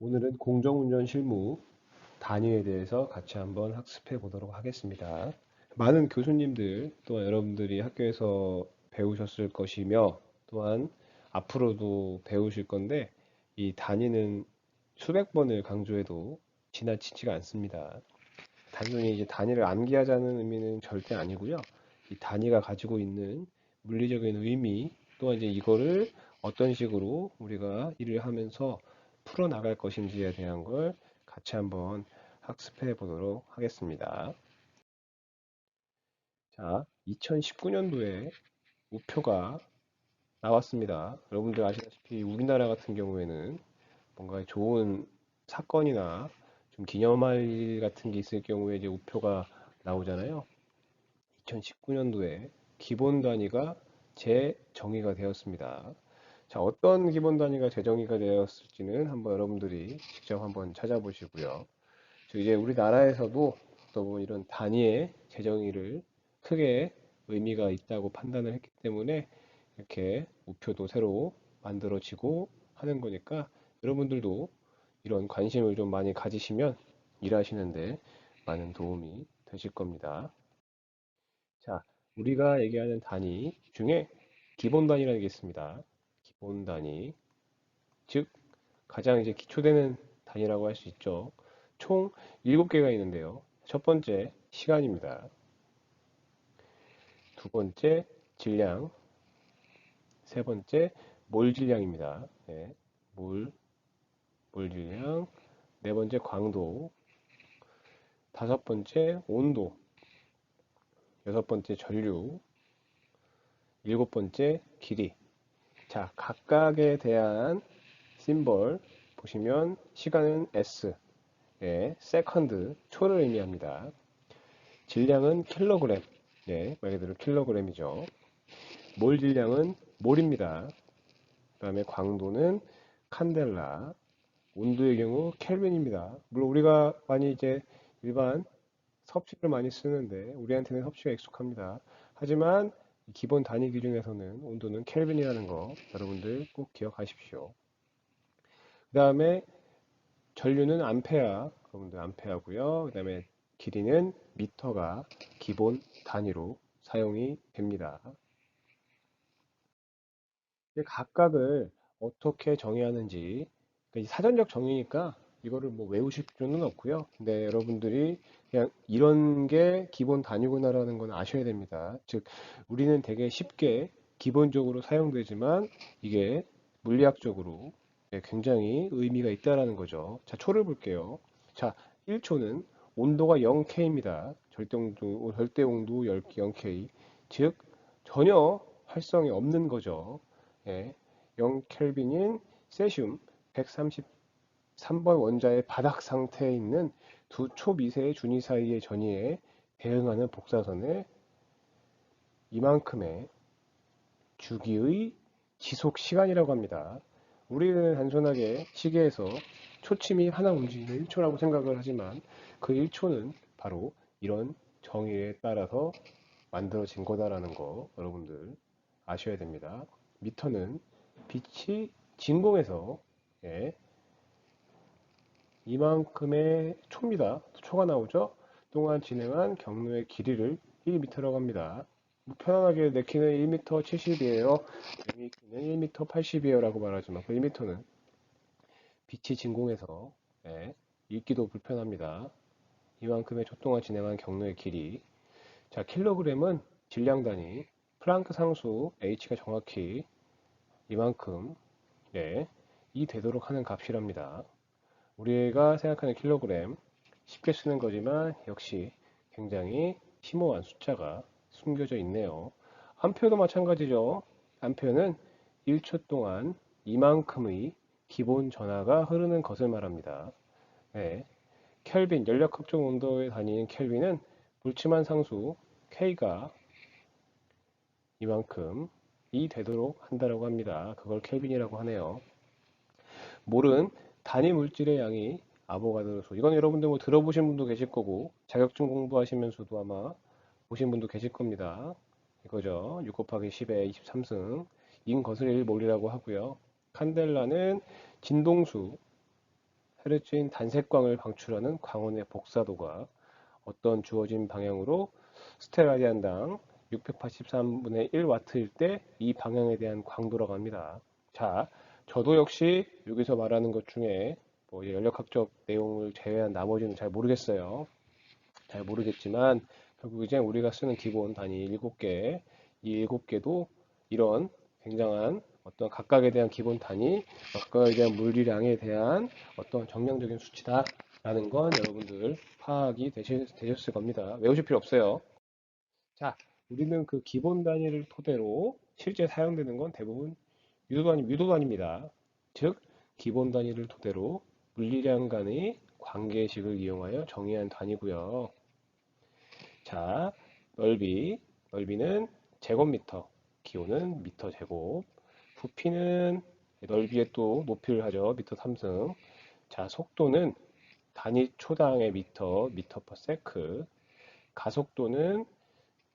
오늘은 공정운전 실무 단위에 대해서 같이 한번 학습해 보도록 하겠습니다. 많은 교수님들 또한 여러분들이 학교에서 배우셨을 것이며 또한 앞으로도 배우실 건데 이 단위는 수백 번을 강조해도 지나치지가 않습니다. 단순히 이제 단위를 암기하자는 의미는 절대 아니고요. 이 단위가 가지고 있는 물리적인 의미 또한 이제 이거를 어떤 식으로 우리가 일을 하면서 풀어나갈 것인지에 대한 걸 같이 한번 학습해 보도록 하겠습니다. 자, 2019년도에 우표가 나왔습니다. 여러분들 아시다시피 우리나라 같은 경우에는 뭔가 좋은 사건이나 좀 기념할 일 같은 게 있을 경우에 이제 우표가 나오잖아요. 2019년도에 기본 단위가 재정의가 되었습니다. 자, 어떤 기본 단위가 재정의가 되었을지는 한번 여러분들이 직접 한번 찾아보시고요. 이제 우리나라에서도 또 이런 단위의 재정의를 크게 의미가 있다고 판단을 했기 때문에 이렇게 우표도 새로 만들어지고 하는 거니까 여러분들도 이런 관심을 좀 많이 가지시면 일하시는데 많은 도움이 되실 겁니다. 자, 우리가 얘기하는 단위 중에 기본 단위라는 게 있습니다. 기본 단위, 즉 가장 이제 기초되는 단위라고 할 수 있죠. 총 7개가 있는데요. 첫 번째 시간입니다. 두 번째 질량, 세 번째 몰 질량입니다. 네, 몰 질량, 네 번째 광도, 다섯 번째 온도, 여섯 번째 전류, 일곱 번째 길이. 자, 각각에 대한 심벌 보시면 시간은 S, 예, 세컨드, 초를 의미합니다. 질량은 킬로그램, 네, 말 그대로 킬로그램이죠. 몰 질량은 몰입니다. 그 다음에 광도는 칸델라, 온도의 경우 켈빈입니다. 물론 우리가 많이 이제 일반 섭씨를 많이 쓰는데 우리한테는 섭씨가 익숙합니다. 하지만 기본 단위 기준에서는 온도는 켈빈이라는 거 여러분들 꼭 기억하십시오. 그 다음에 전류는 암페어, 여러분들 암페어고요. 그 다음에 길이는 미터가 기본 단위로 사용이 됩니다. 각각을 어떻게 정의하는지 사전적 정의니까 이거를 뭐 외우실 필요는 없고요. 근데 여러분들이 그냥 이런 게 기본 단위구나라는 건 아셔야 됩니다. 즉 우리는 되게 쉽게 기본적으로 사용되지만 이게 물리학적으로 굉장히 의미가 있다라는 거죠. 자, 초를 볼게요. 자, 1초는 온도가 0K입니다. 절대 온도 0K. 즉 전혀 활성이 없는 거죠. 예, 0켈빈인 세슘 133번 원자의 바닥 상태에 있는 두 초미세의 준위 사이의 전위에 대응하는 복사선의 이만큼의 주기의 지속 시간이라고 합니다. 우리는 단순하게 시계에서 초침이 하나 움직이는 1초라고 생각을 하지만 그 1초는 바로 이런 정의에 따라서 만들어진 거다라는 거 여러분들 아셔야 됩니다. 미터는 빛이 진공에서 예, 이만큼의 초입니다. 초가 나오죠? 동안 진행한 경로의 길이를 1m라고 합니다. 뭐 편안하게 내 키는 1m 70이에요. 내 키는 1m 80이에요. 라고 말하지만 그 1m는 빛이 진공해서 예, 읽기도 불편합니다. 이만큼의 초 동안 진행한 경로의 길이. 자, 킬로그램은 질량 단위. 플랑크 상수 H가 정확히 이만큼 예, 이 되도록 하는 값이랍니다. 우리가 생각하는 킬로그램 쉽게 쓰는 거지만 역시 굉장히 심오한 숫자가 숨겨져 있네요. 암페어도 마찬가지죠. 암페어는 1초 동안 이만큼의 기본 전하가 흐르는 것을 말합니다. 네. 켈빈, 연력 확정 온도의 단위인 켈빈은 물침한 상수 K가 이만큼이 되도록 한다고 합니다. 그걸 켈빈이라고 하네요. 몰은 단위 물질의 양이 아보가드로수. 이건 여러분들 뭐 들어보신 분도 계실 거고 자격증 공부하시면서도 아마 보신 분도 계실 겁니다. 이거죠. 6 곱하기 10의 23승 인 것을 1몰이라고 하고요. 칸델라는 진동수 헤르츠인 단색광을 방출하는 광원의 복사도가 어떤 주어진 방향으로 스테라디안당 683분의 1와트일 때 이 방향에 대한 광도라고 합니다. 자, 저도 역시 여기서 말하는 것 중에 뭐 연력학적 내용을 제외한 나머지는 잘 모르겠어요. 잘 모르겠지만 결국 이제 우리가 쓰는 기본 단위 7개, 이 7개도 이런 굉장한 어떤 각각에 대한 기본 단위, 각각에 대한 물리량에 대한 어떤 정량적인 수치다라는 건 여러분들 파악이 되셨을 겁니다. 외우실 필요 없어요. 자, 우리는 그 기본 단위를 토대로 실제 사용되는 건 대부분 유도단위입니다. 즉, 기본 단위를 토대로 물리량 간의 관계식을 이용하여 정의한 단위고요. 자, 넓이는 제곱미터, 기호는 미터 제곱, 부피는 넓이에 또 높이를 하죠. 미터 3승. 자, 속도는 단위 초당의 미터 퍼 세크. 가속도는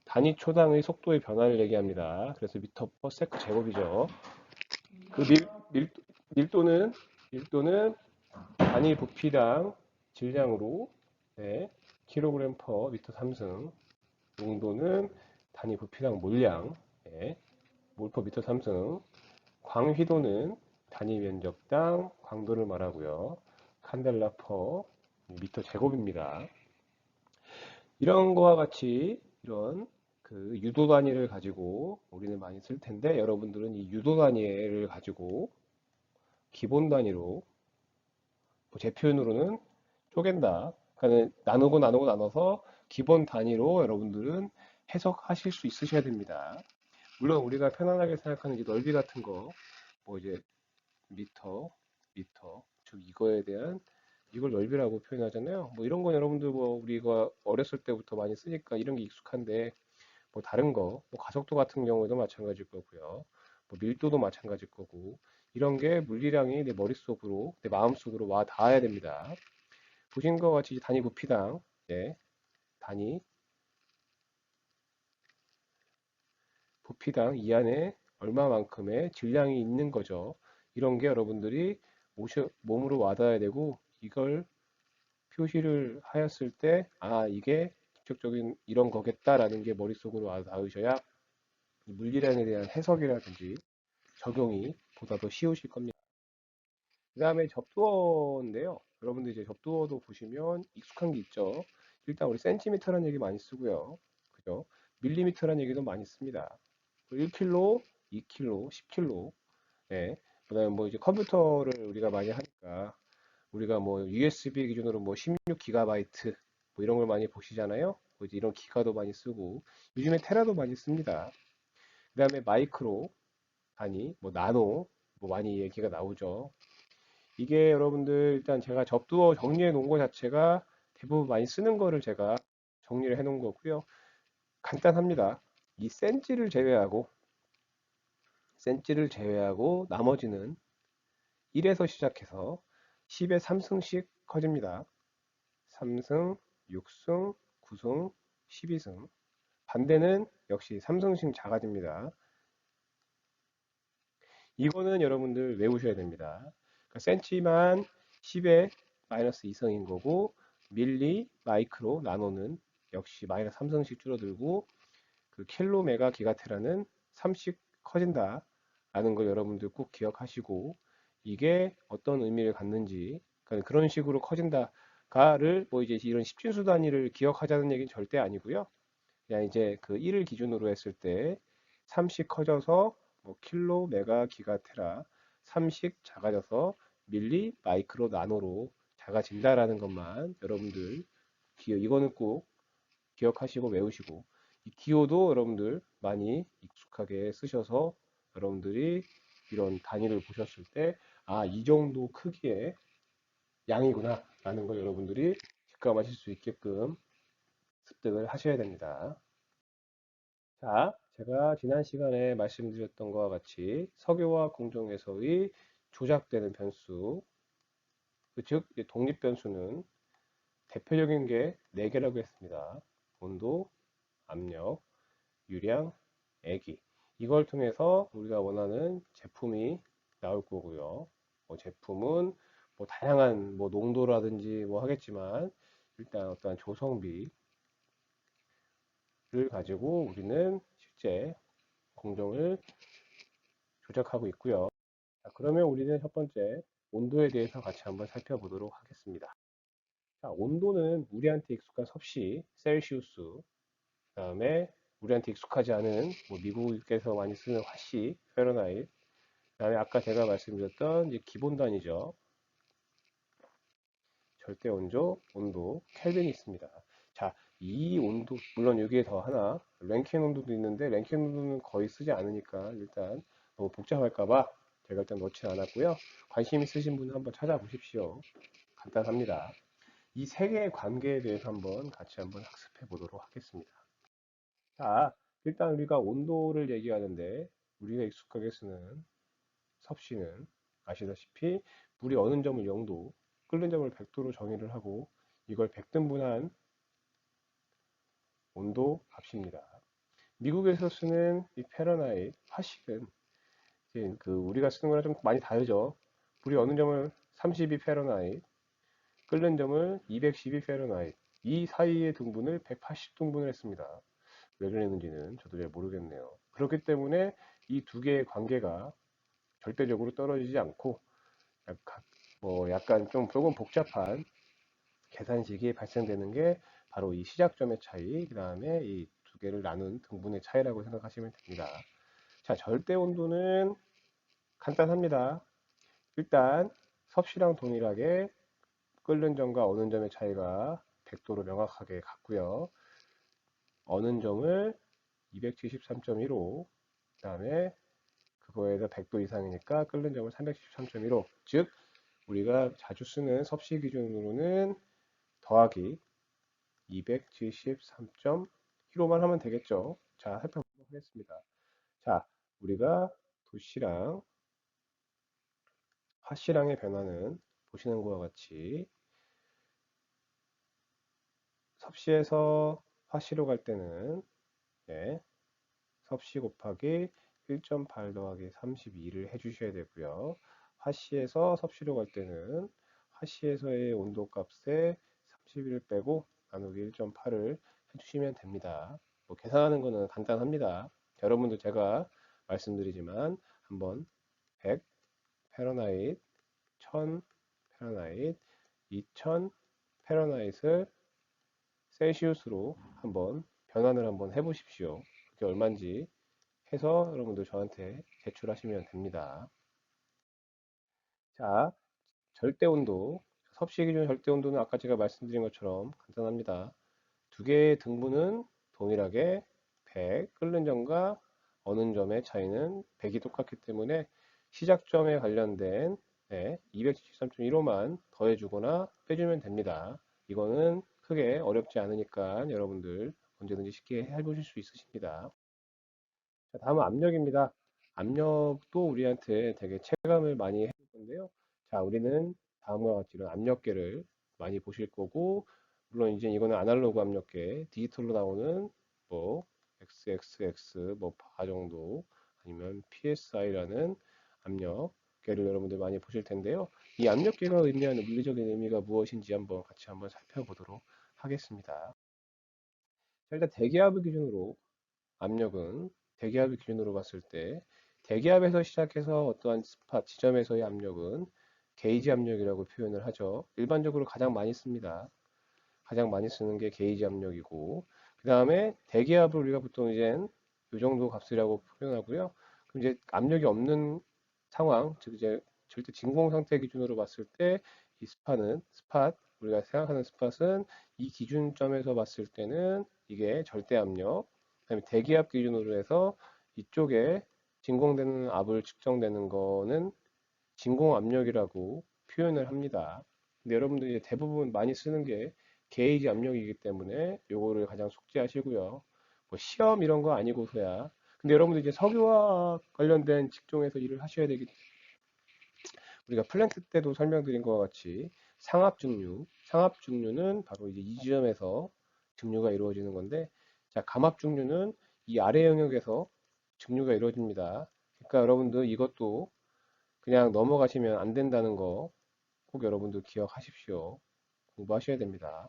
단위 초당의 속도의 변화를 얘기합니다. 그래서 미터 퍼 세크 제곱이죠. 그 밀도는 단위 부피당 질량으로 네, 킬로그램 퍼 미터 3승. 농도는 단위 부피당 몰량, 예, 몰퍼 미터 3승. 광휘도는 단위 면적당 광도를 말하고요. 칸델라 퍼 미터 제곱입니다. 이런 거와 같이 이런 그 유도 단위를 가지고 우리는 많이 쓸 텐데 여러분들은 이 유도 단위를 가지고 기본 단위로 제 표현으로는 쪼갠다. 그러니까 나눠서 기본 단위로 여러분들은 해석하실 수 있으셔야 됩니다. 물론 우리가 편안하게 생각하는 이제 넓이 같은 거, 뭐 이제 미터, 즉 이거에 대한 이걸 넓이라고 표현하잖아요. 뭐 이런 건 여러분들 뭐 우리가 어렸을 때부터 많이 쓰니까 이런 게 익숙한데 뭐 다른 거, 뭐 가속도 같은 경우에도 마찬가지일 거고요. 뭐 밀도도 마찬가지일 거고 이런 게 물리량이 내 머릿속으로, 내 마음속으로 와 닿아야 됩니다. 보신 것 같이 단위 부피당, 예, 단위 부피당 이 안에 얼마만큼의 질량이 있는 거죠. 이런 게 여러분들이 몸으로 와닿아야 되고 이걸 표시를 하였을 때, 아, 이게 직접적인 이런 거겠다라는 게 머릿속으로 와닿으셔야 물리량에 대한 해석이라든지 적용이 보다 더 쉬우실 겁니다. 그 다음에 접두어인데요. 여러분들 이제 접두어도 보시면 익숙한 게 있죠. 일단 우리 센티미터라는 얘기 많이 쓰고요. 그죠? 밀리미터라는 얘기도 많이 씁니다. 1kg, 2kg, 10kg. 네. 그다음에 뭐 이제 컴퓨터를 우리가 많이 하니까 우리가 뭐 USB 기준으로 뭐 16기가바이트 뭐 이런 걸 많이 보시잖아요. 뭐 이제 이런 기가도 많이 쓰고 요즘에 테라도 많이 씁니다. 그다음에 마이크로 단위, 뭐 나노 뭐 많이 얘기가 나오죠. 이게 여러분들 일단 제가 접두어 정리해 놓은 것 자체가 대부분 많이 쓰는 거를 제가 정리를 해 놓은 거고요. 간단합니다. 이 센치를 제외하고 나머지는 1에서 시작해서 10의 3승씩 커집니다. 3승, 6승, 9승, 12승. 반대는 역시 3승씩 작아집니다. 이거는 여러분들 외우셔야 됩니다. 그러니까 센치만 10의 마이너스 2승인 거고 밀리, 마이크로, 나노는 역시 마이너스 3승씩 줄어들고 그 킬로메가 기가테라는 3씩 커진다 라는 걸 여러분들 꼭 기억하시고 이게 어떤 의미를 갖는지 그러니까 그런 식으로 커진다가를 뭐 이제 이런 십진수 단위를 기억하자는 얘기는 절대 아니고요. 그냥 이제 그 1을 기준으로 했을 때 3씩 커져서 뭐 킬로 메가 기가테라 3씩 작아져서 밀리 마이크로 나노로 작아진다라는 것만 여러분들 이거는 꼭 기억하시고 외우시고 이 기호도 여러분들 많이 익숙하게 쓰셔서 여러분들이 이런 단위를 보셨을 때 아, 이 정도 크기의 양이구나 라는 걸 여러분들이 직감하실 수 있게끔 습득을 하셔야 됩니다. 자, 제가 지난 시간에 말씀드렸던 것과 같이 석유화학 공정에서의 조작되는 변수, 즉 독립 변수는 대표적인 게 4개라고 했습니다. 온도, 압력, 유량, 애기. 이걸 통해서 우리가 원하는 제품이 나올 거고요. 제품은 뭐 다양한 뭐 농도라든지 뭐 하겠지만 일단 어떠한 조성비를 가지고 우리는 실제 공정을 조작하고 있고요. 자, 그러면 우리는 첫 번째 온도에 대해서 같이 한번 살펴보도록 하겠습니다. 자, 온도는 우리한테 익숙한 섭씨, 셀시우스, 그다음에 우리한테 익숙하지 않은 뭐 미국에서 많이 쓰는 화씨, 페르나이트, 그다음에 아까 제가 말씀드렸던 이제 기본 단위죠. 절대 온조, 온도, 켈빈이 있습니다. 자, 이 온도, 물론 여기에 더 하나, 랭킨 온도도 있는데, 랭킨 온도는 거의 쓰지 않으니까, 일단 너무 복잡할까봐 제가 일단 넣지 않았고요. 관심 있으신 분은 한번 찾아보십시오. 간단합니다. 이 세 개의 관계에 대해서 한번 같이 한번 학습해 보도록 하겠습니다. 자, 일단 우리가 온도를 얘기하는데, 우리가 익숙하게 쓰는 섭씨는 아시다시피 물이 어느 점을 0도, 끓는 점을 100도로 정의를 하고 이걸 100등분한 온도 값입니다. 미국에서 쓰는 이 패러나이트 화식은 이제 그 우리가 쓰는 거랑 좀 많이 다르죠. 물이 어느 점을 32 패러나이트, 끓는 점을 212 패러나이트, 이 사이의 등분을 180등분을 했습니다. 왜 그랬는지는 저도 잘 모르겠네요. 그렇기 때문에 이 두 개의 관계가 절대적으로 떨어지지 않고 약간, 뭐 약간 좀 조금 복잡한 계산식이 발생되는 게 바로 이 시작점의 차이, 그 다음에 이 두 개를 나눈 등분의 차이라고 생각하시면 됩니다. 자, 절대 온도는 간단합니다. 일단 섭씨랑 동일하게 끓는 점과 어는 점의 차이가 100도로 명확하게 같고요. 어는 점을 273.15, 그 다음에 그거에서 100도 이상이니까 끓는 점을 313.15, 즉 우리가 자주 쓰는 섭씨 기준으로는 더하기 273.15만 하면 되겠죠. 자, 살펴보도록 하겠습니다. 자, 우리가 도시랑 화씨랑의 변화는 보시는 것과 같이 섭씨에서 화씨로 갈 때는 네, 섭씨 곱하기 1.8 더하기 32를 해주셔야 되고요. 화씨에서 섭씨로 갈 때는 화씨에서의 온도 값에 31을 빼고 나누기 1.8을 해주시면 됩니다. 뭐 계산하는 거는 간단합니다. 여러분도 제가 말씀드리지만 한번 100 패러나이트, 1000 패러나이트, 2000 패러나이트를 셀시우스로 한번 변환을 한번 해보십시오. 그게 얼마인지 해서 여러분들 저한테 제출하시면 됩니다. 자, 절대 온도, 섭씨 기준 절대 온도는 아까 제가 말씀드린 것처럼 간단합니다. 두 개의 등분은 동일하게 100, 끓는 점과 어는 점의 차이는 100이 똑같기 때문에 시작점에 관련된 273.15만 더해주거나 빼주면 됩니다. 이거는 크게 어렵지 않으니까 여러분들 언제든지 쉽게 해보실 수 있으십니다. 자, 다음은 압력입니다. 압력도 우리한테 되게 체감을 많이 해줄 건데요. 자, 우리는 다음과 같이 이런 압력계를 많이 보실 거고, 물론 이제 이거는 아날로그 압력계, 디지털로 나오는 뭐 XXX 뭐 바 정도 아니면 PSI라는 압력계를 여러분들 많이 보실 텐데요. 이 압력계가 의미하는 물리적인 의미가 무엇인지 한번 같이 한번 살펴보도록 하겠습니다. 자, 일단 대기압을 기준으로 압력은 대기압을 기준으로 봤을 때 대기압에서 시작해서 어떠한 스팟 지점에서의 압력은 게이지 압력이라고 표현을 하죠. 일반적으로 가장 많이 씁니다. 가장 많이 쓰는 게 게이지 압력이고 그 다음에 대기압을 우리가 보통 이제 이 정도 값이라고 표현하고요. 그럼 이제 압력이 없는 상황, 즉 이제 절대 진공 상태 기준으로 봤을 때 이 스팟 우리가 생각하는 스팟은 이 기준점에서 봤을 때는 이게 절대 압력, 그다음에 대기압 기준으로 해서 이쪽에 진공되는 압을 측정되는 거는 진공 압력이라고 표현을 합니다. 근데 여러분들이 이제 대부분 많이 쓰는 게 게이지 압력이기 때문에 요거를 가장 숙지하시고요. 뭐 시험 이런 거 아니고서야. 근데 여러분들 이제 석유화학 관련된 직종에서 일을 하셔야 되기 때문에 우리가 플랜트 때도 설명드린 것과 같이 상압 증류는 바로 이제 이 지점에서 증류가 이루어지는 건데, 자, 감압 증류는 이 아래 영역에서 증류가 이루어집니다. 그러니까 여러분들 이것도 그냥 넘어가시면 안 된다는 거 꼭 여러분들 기억하십시오. 공부하셔야 됩니다.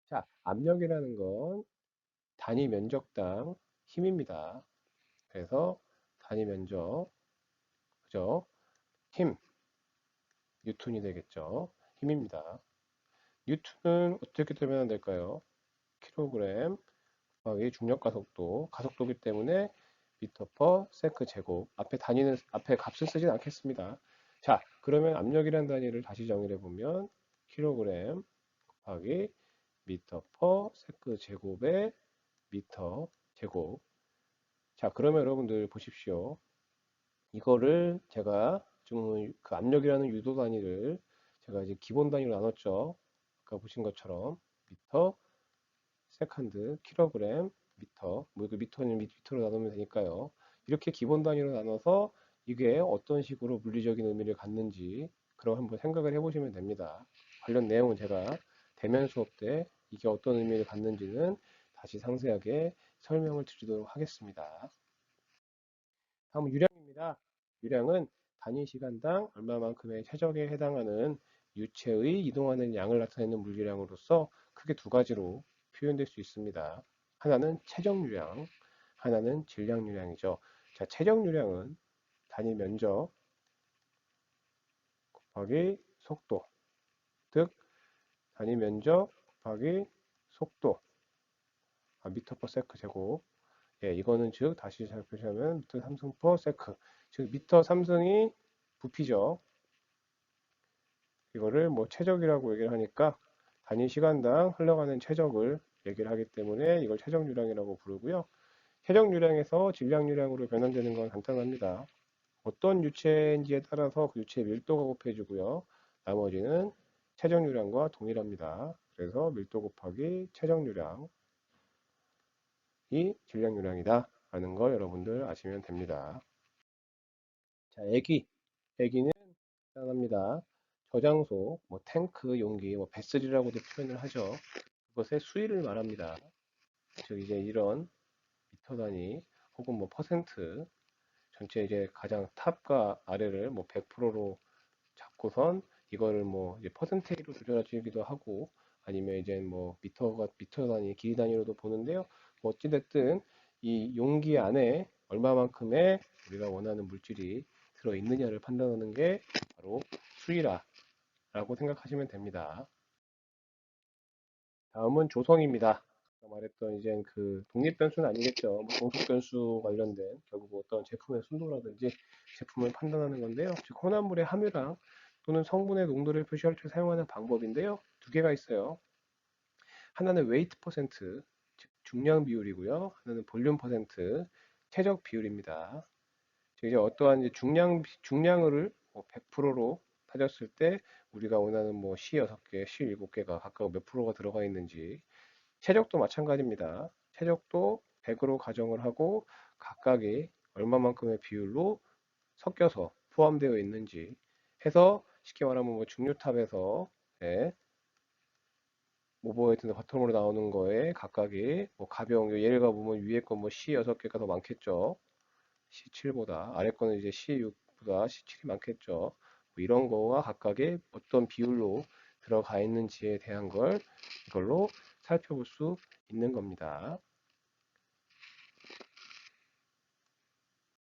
자, 압력이라는 건 단위 면적당 힘입니다. 그래서 단위 면적, 그죠? 힘, 뉴턴이 되겠죠. 힘입니다. 뉴턴은 어떻게 되면 될까요? 킬로그램 곱하기 중력 가속도, 가속도기 때문에 미터 퍼 세크 제곱. 앞에 단위는 앞에 값을 쓰진 않겠습니다. 자, 그러면 압력이라는 단위를 다시 정의해 보면 킬로그램 곱하기 미터 퍼 세크 제곱의 미터 제곱. 자, 그러면 여러분들 보십시오. 이거를 제가 좀 그 압력이라는 유도 단위를 제가 이제 기본 단위로 나눴죠. 아까 보신 것처럼 미터, 세컨드, 킬로그램, 미터, 뭐 이거 미터는 미터로 나누면 되니까요. 이렇게 기본 단위로 나눠서 이게 어떤 식으로 물리적인 의미를 갖는지 그럼 한번 생각을 해보시면 됩니다. 관련 내용은 제가 대면 수업 때 이게 어떤 의미를 갖는지는 다시 상세하게 설명을 드리도록 하겠습니다. 다음은 유량입니다. 유량은 단위 시간당 얼마만큼의 최적에 해당하는 유체의 이동하는 양을 나타내는 물리량으로서 크게 두 가지로 표현될 수 있습니다. 하나는 최적 유량, 하나는 질량 유량이죠. 자, 최적 유량은 단위 면적 곱하기 속도, 즉 단위 면적 곱하기 속도, 미터 퍼 세크 제곱. 예, 이거는 즉 다시 잘 표시하면 미터 3승 퍼 세크. 즉 미터 3승이 부피죠. 이거를 뭐 최적이라고 얘기를 하니까 단위 시간당 흘러가는 최적을 얘기를 하기 때문에 이걸 최적 유량이라고 부르고요. 최적 유량에서 질량 유량으로 변환되는 건 간단합니다. 어떤 유체인지에 따라서 그 유체의 밀도가 곱해지고요. 나머지는 최적 유량과 동일합니다. 그래서 밀도 곱하기 최적 유량이 질량 유량이다 라는 걸 여러분들 아시면 됩니다. 자, 애기는 간단합니다. 저장소, 뭐 탱크, 용기, 뭐 베슬이라고도 표현을 하죠. 그것의 수위를 말합니다. 즉 이제 이런 미터 단위 혹은 뭐 퍼센트 전체 이제 가장 탑과 아래를 뭐 100%로 잡고선 이거를 뭐 이제 퍼센테이로 조절하기도 하고 아니면 이제 뭐 미터 단위 길이 단위로도 보는데요. 뭐 어찌됐든 이 용기 안에 얼마만큼의 우리가 원하는 물질이 들어 있느냐를 판단하는 게 바로 수위라고 생각하시면 됩니다. 다음은 조성입니다. 아까 말했던 이제 그 독립 변수는 아니겠죠. 뭐 동속 변수 관련된 결국 어떤 제품의 순도라든지 제품을 판단하는 건데요. 즉 혼합물의 함유량 또는 성분의 농도를 표시할 때 사용하는 방법인데요. 두 개가 있어요. 하나는 웨이트 퍼센트, 즉 중량 비율이고요. 하나는 볼륨 퍼센트, 최적 비율입니다. 즉 이제 어떠한 이제 중량을 뭐 100%로 따졌을 때 우리가 원하는 뭐 C 6개, C 7개가 각각 몇 프로가 들어가 있는지 최적도 마찬가지입니다. 최적도 100으로 가정을 하고 각각이 얼마만큼의 비율로 섞여서 포함되어 있는지 해서 쉽게 말하면 뭐 중류탑에서 예, 오버헤드나 바텀으로 나오는 거에 각각이 뭐 가벼운 예를 들어 보면 위에 건 뭐 C 6개가 더 많겠죠. C7보다 아래 거는 이제 C6보다 C7이 많겠죠. 뭐 이런 거와 각각의 어떤 비율로 들어가 있는지에 대한 걸 이걸로 살펴볼 수 있는 겁니다.